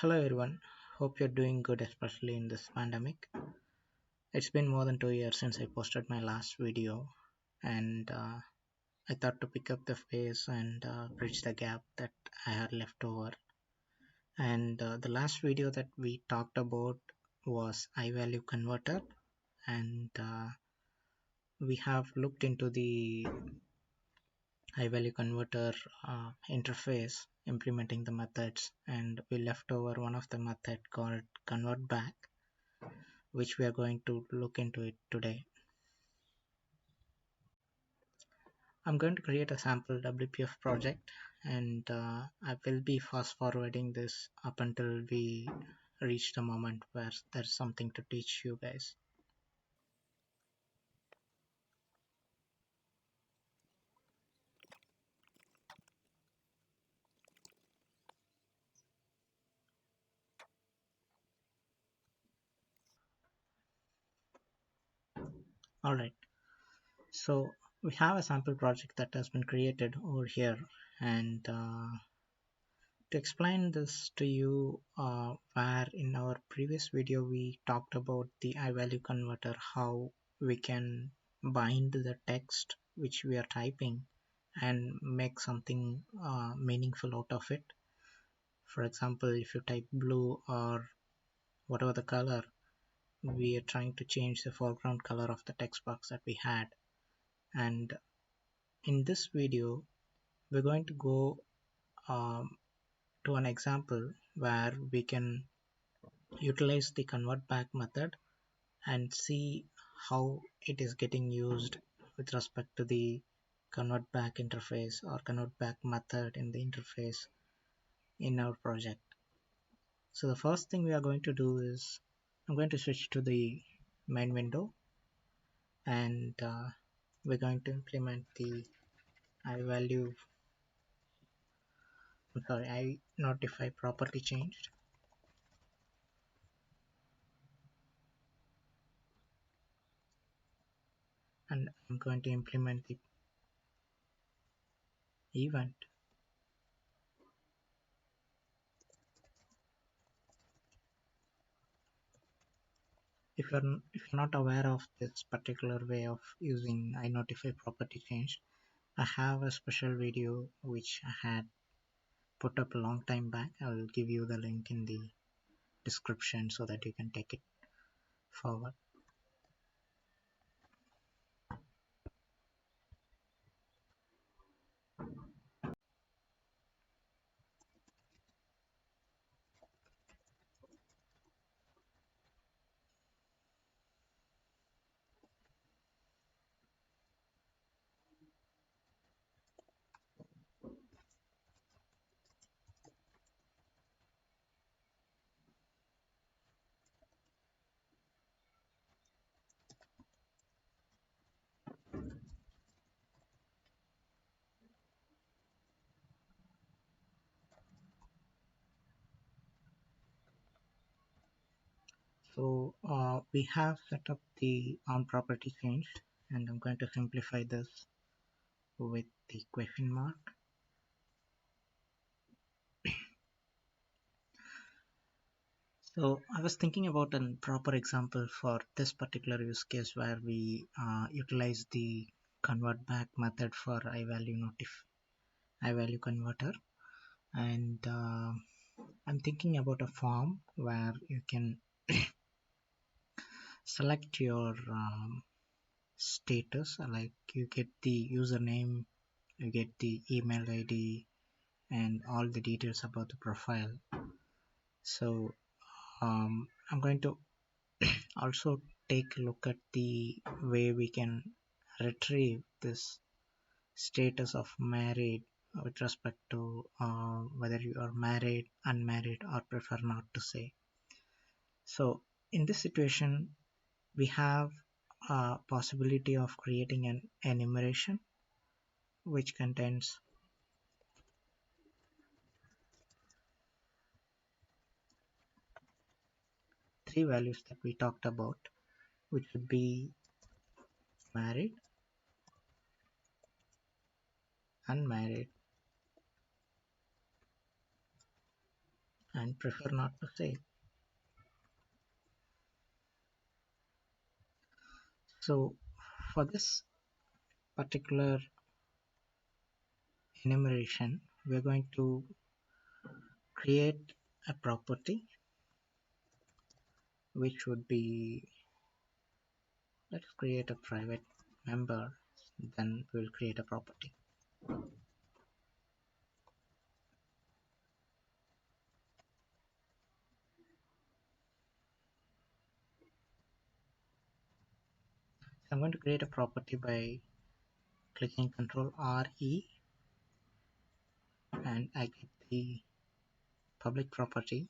Hello everyone, hope you're doing good, especially in this pandemic. It's been more than 2 years since I posted my last video, and I thought to pick up the pace and bridge the gap that I had left over. And the last video that we talked about was IValueConverter, and we have looked into the IValueConverter interface, implementing the methods, and we left over one of the method called convertBack, which we are going to look into it today. I'm going to create a sample WPF project, and I will be fast forwarding this up until we reach the moment where there's something to teach you guys. Alright, so we have a sample project that has been created over here, and to explain this to you, where in our previous video we talked about the IValueConverter, how we can bind the text which we are typing and make something meaningful out of it. For example, if you type blue or whatever the color, we are trying to change the foreground color of the text box that we had. And in this video, we're going to go um, to an example where we can utilize the convert back method and see how it is getting used with respect to the convert back interface or convert back method in the interface in our project. So the first thing we are going to do is I'm going to switch to the main window, and we're going to implement the iValue I notify property changed, and I'm going to implement the event. If you're not aware of this particular way of using I notify property change, I have a special video which I had put up a long time back. I'll give you the link in the description so that you can take it forward. So we have set up the on property changed, and I'm going to simplify this with the question mark. So I was thinking about a proper example for this particular use case where we utilize the convert back method for IValueConverter, and I'm thinking about a form where you can select your status, like you get the username, you get the email ID, and all the details about the profile. So I'm going to also take a look at the way we can retrieve this status of married with respect to whether you are married, unmarried, or prefer not to say. So in this situation, we have a possibility of creating an enumeration which contains three values that we talked about, which would be married, unmarried, and prefer not to save. So for this particular enumeration, we're going to create a property which would be, let's create a private member, then we'll create a property. So I'm going to create a property by clicking Ctrl R E, and I get the public property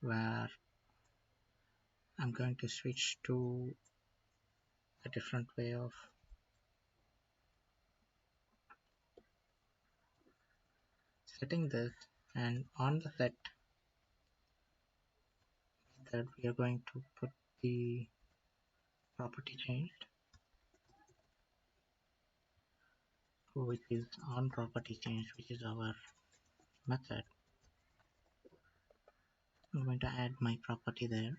where I'm going to switch to a different way of setting this, and on the set that we are going to put the property changed, which is on property change, which is our method. I'm going to add my property there,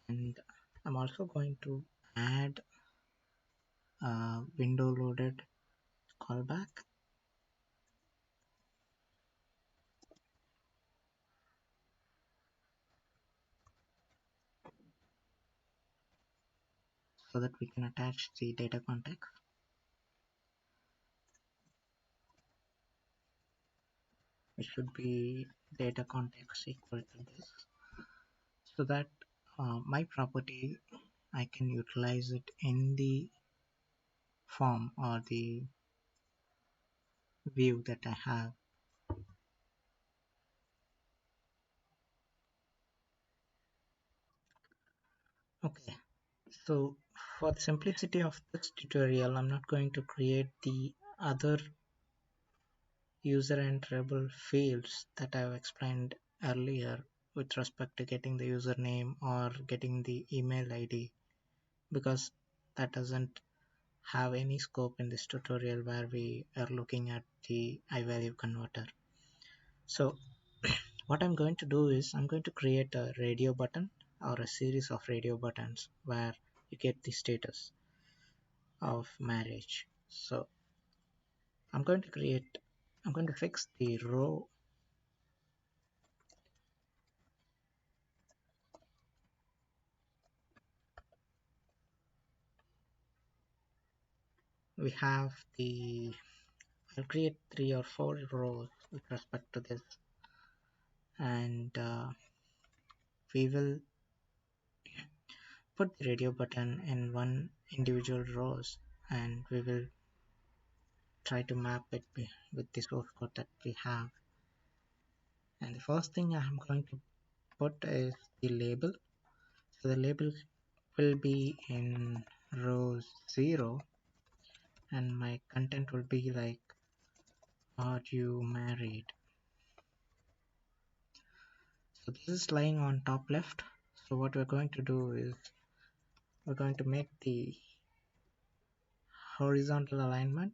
and I'm also going to add a window loaded callback. So that we can attach the data context. It should be data context equal to this, so that my property, I can utilize it in the form or the view that I have. Okay, so for the simplicity of this tutorial, I'm not going to create the other user enterable fields that I've explained earlier with respect to getting the username or getting the email ID, because that doesn't have any scope in this tutorial where we are looking at the iValue converter. So what I'm going to do is I'm going to create a radio button or a series of radio buttons where you get the status of marriage. So I'm going to fix the row. We have the, I'll create 3 or 4 rows with respect to this, and we will put the radio button in one individual rows, and we will try to map it with the source code that we have. And the first thing I'm going to put is the label. So the label will be in row 0, and my content will be like, are you married? So this is lying on top left. So what we're going to do is we're going to make the horizontal alignment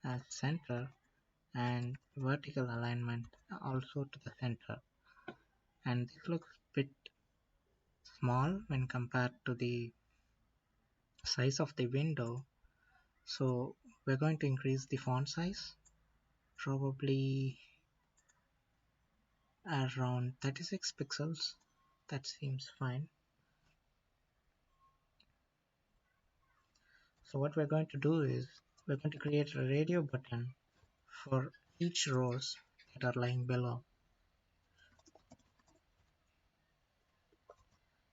as center and vertical alignment also to the center. And this looks a bit small when compared to the size of the window. So we're going to increase the font size, probably around 36 pixels. That seems fine. So what we're going to do is we're going to create a radio button for each rows that are lying below.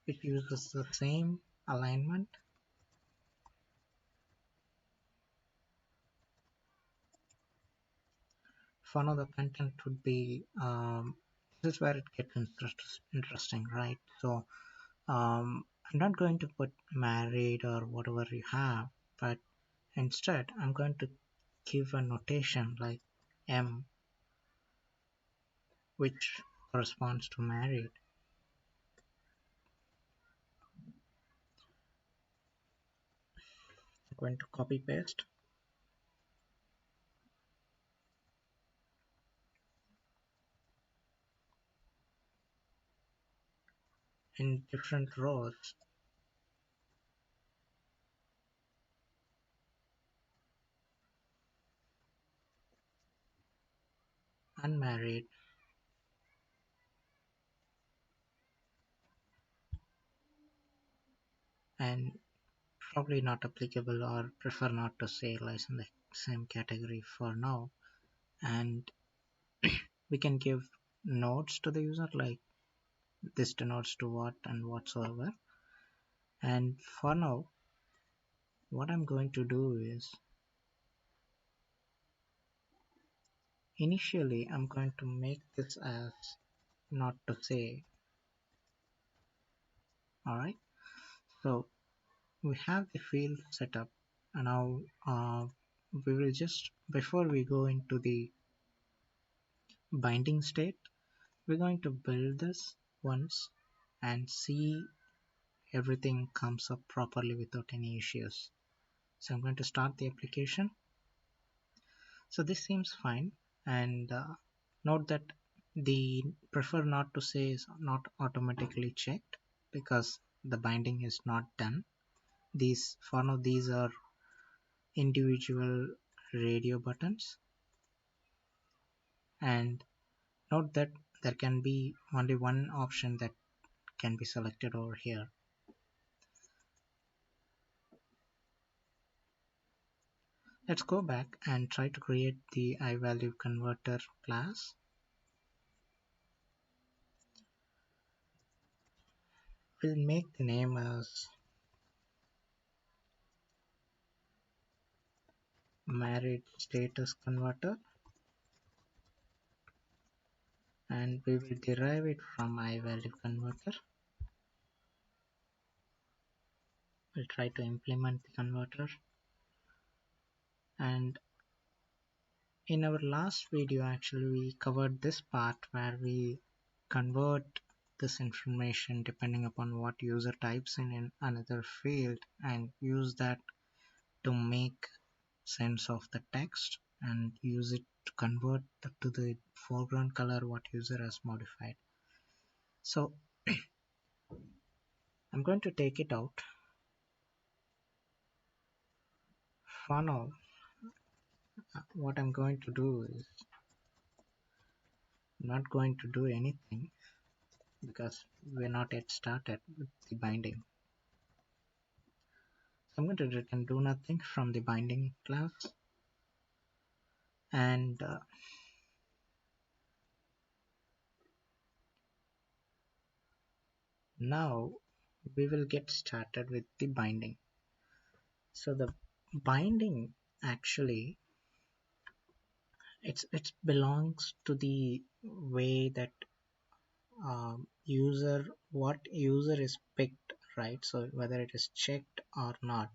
It uses the same alignment. For now the content would be, this is where it gets interesting, right? So I'm not going to put married or whatever you have, but instead I'm going to give a notation like M, which corresponds to married. I'm going to copy paste. in different rows, unmarried, and probably not applicable or prefer not to say lies in the same category for now. And we can give nodes to the user like this denotes to what and whatsoever. And for now, what I'm going to do is initially I'm going to make this as not to say. Alright, so we have the field set up, and now we will just, before we go into the binding state, we're going to build this once and see everything comes up properly without any issues. So I'm going to start the application. So this seems fine, and note that the prefer not to say is not automatically checked because the binding is not done. These for now these are individual radio buttons, and note that there can be only one option that can be selected over here. Let's go back and try to create the IValueConverter class. We'll make the name as married status converter, and we will derive it from IValueConverter. We'll try to implement the converter, and in our last video actually we covered this part where we convert this information depending upon what user types in another field and use that to make sense of the text and use it to convert to the foreground color what user has modified. So I'm going to take it out. For now, what I'm going to do is not going to do anything because we're not yet started with the binding. So I'm going to return do nothing from the binding class, and now we will get started with the binding. So the binding actually it belongs to the way that user what user is picked, right? So whether it is checked or not,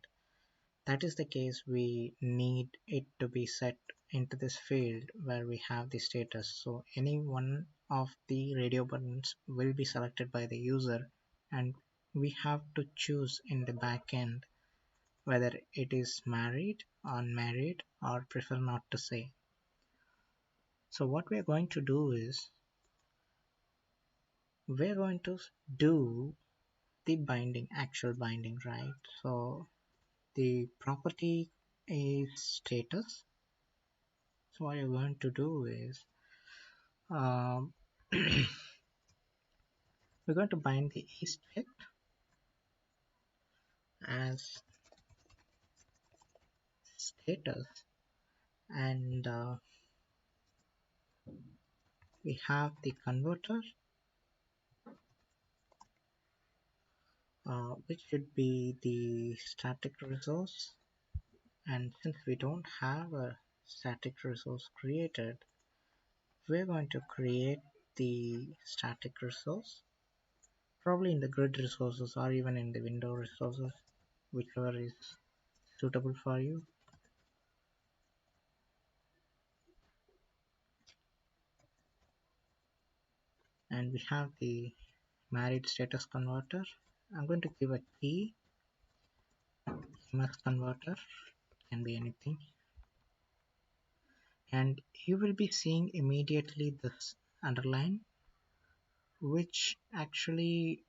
that is the case, we need it to be set into this field where we have the status. So any one of the radio buttons will be selected by the user, and we have to choose in the backend whether it is married, unmarried, or prefer not to say. So what we are going to do is we're going to do the binding, actual binding, right? So the property is status. So what you're going to do is um, we're going to bind the is checked as status, and we have the converter which should be the static resource, and since we don't have a static resource created, we're going to create the static resource probably in the grid resources or even in the window resources, whichever is suitable for you. And we have the married status converter. I'm going to give a key. MS converter can be anything, and you will be seeing immediately this underline which actually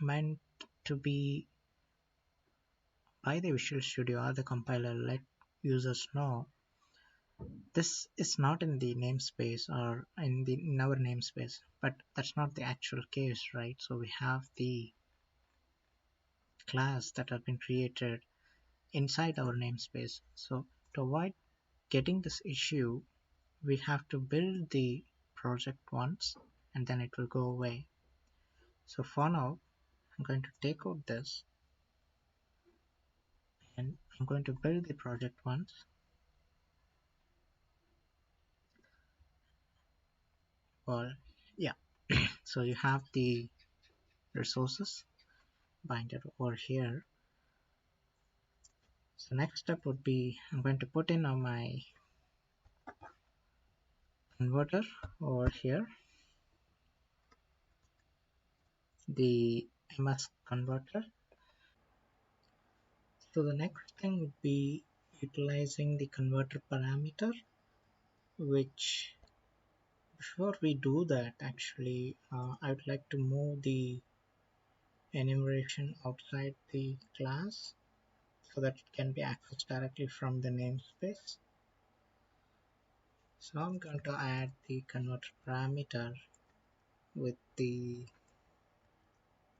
meant to be by the Visual Studio or the compiler let users know this is not in the namespace or in our namespace, but that's not the actual case, right? So we have the class that have been created inside our namespace. So to avoid getting this issue, we have to build the project once and then it will go away. So for now, I'm going to take out this and I'm going to build the project once. Well, yeah, so you have the resources binded over here. So next step would be I'm going to put in on my converter over here, the MS converter. So the next thing would be utilizing the converter parameter, which before we do that, actually, I would like to move the enumeration outside the class so that it can be accessed directly from the namespace. So I'm going to add the converter parameter with the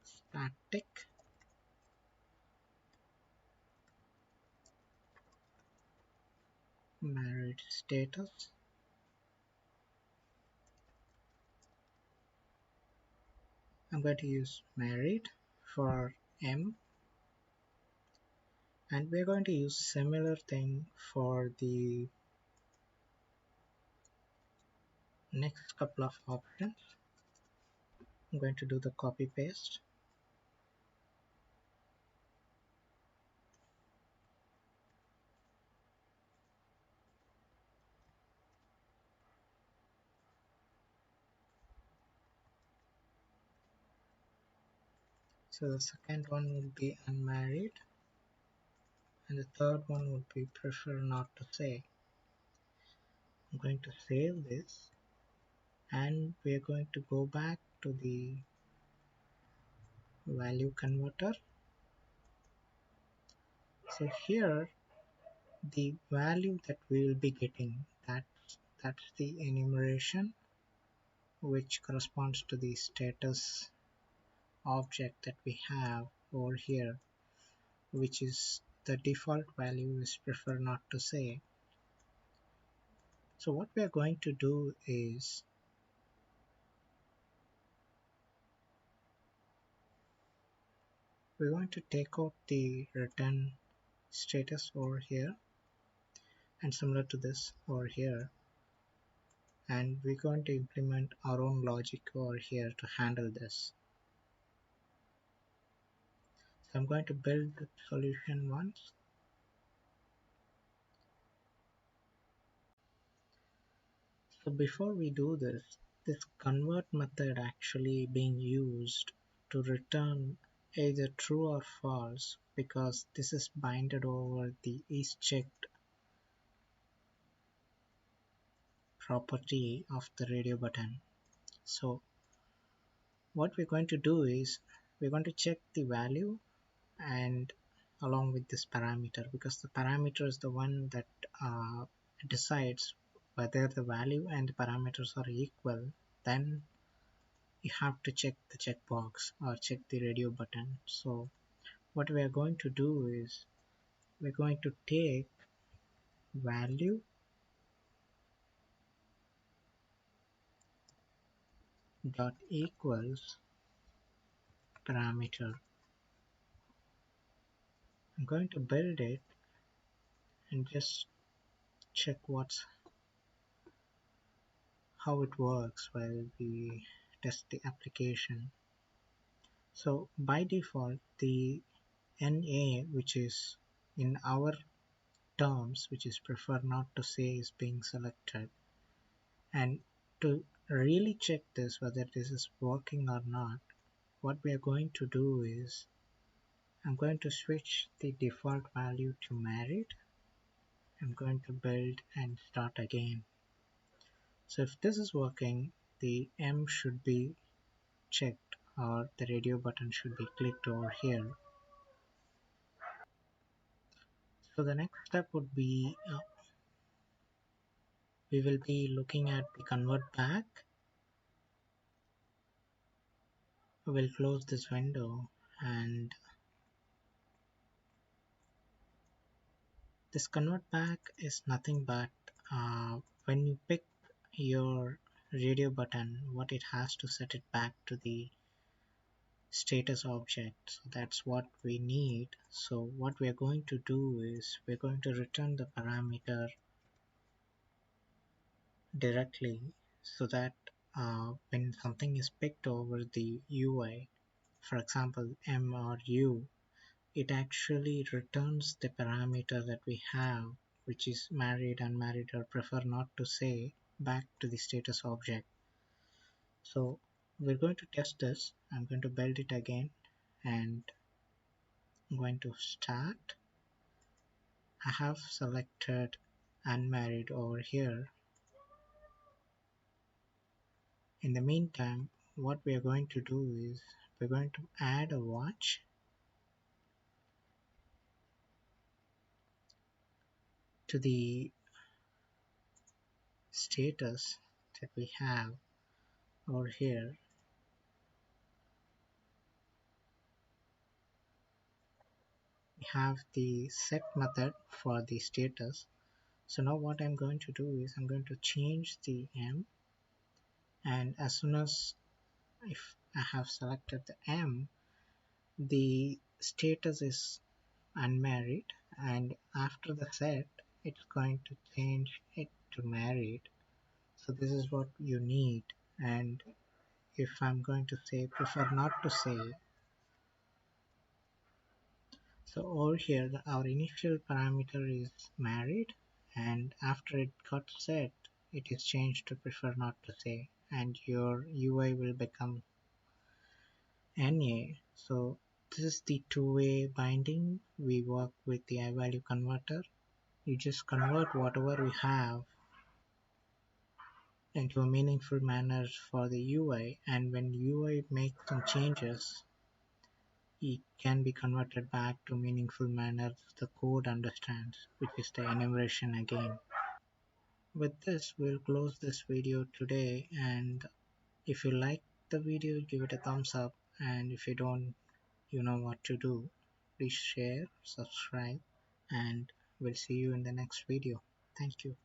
static married status. I'm going to use married for M, and we're going to use similar thing for the next couple of options. I'm going to do the copy paste. So the second one would be unmarried, and the third one would be prefer not to say. I'm going to save this, and we're going to go back to the value converter. So here the value that we will be getting, that's the enumeration which corresponds to the status object that we have over here, which is the default value is prefer not to say. So what we are going to do is we're going to take out the return status over here and similar to this over here, and we're going to implement our own logic over here to handle this. So I'm going to build the solution once. So before we do this convert method actually being used to return either true or false because this is binded over the isChecked property of the radio button. So what we're going to do is we're going to check the value and along with this parameter, because the parameter is the one that decides whether the value and the parameters are equal. Then you have to check the checkbox or check the radio button. So what we are going to do is we're going to take value dot equals parameter. I'm going to build it and just check how it works while we test the application. So by default the NA, which is in our terms, which is prefer not to say, is being selected. And to really check this whether this is working or not, what we are going to do is I'm going to switch the default value to married. I'm going to build and start again. So if this is working, the M should be checked or the radio button should be clicked over here. So the next step would be we will be looking at the convert back. We will close this window, and this convert back is nothing but when you pick your radio button, what it has to set it back to the status object. So that's what we need. So what we are going to do is we're going to return the parameter directly, so that when something is picked over the UI, for example M or U, it actually returns the parameter that we have, which is married, unmarried, or prefer not to say, back to the status object. So we're going to test this. I'm going to build it again, and I'm going to start. I have selected unmarried over here. In the meantime, what we are going to do is we're going to add a watch to the status that we have over here. We have the set method for the status. So now what I'm going to do is I'm going to change the M, and as soon as if I have selected the M, the status is unmarried, and after the set it's going to change it to married. So this is what you need. And if I'm going to say prefer not to say, so over here our initial parameter is married, and after it got set it is changed to prefer not to say, and your UI will become NA. So this is the two-way binding. We work with the iValue converter. You just convert whatever we have into a meaningful manner for the UI, and when UI makes some changes, it can be converted back to meaningful manner the code understands, which is the enumeration again. With this, we'll close this video today, and if you like the video, give it a thumbs up, and if you don't, you know what to do. Please share, subscribe, and we'll see you in the next video. Thank you.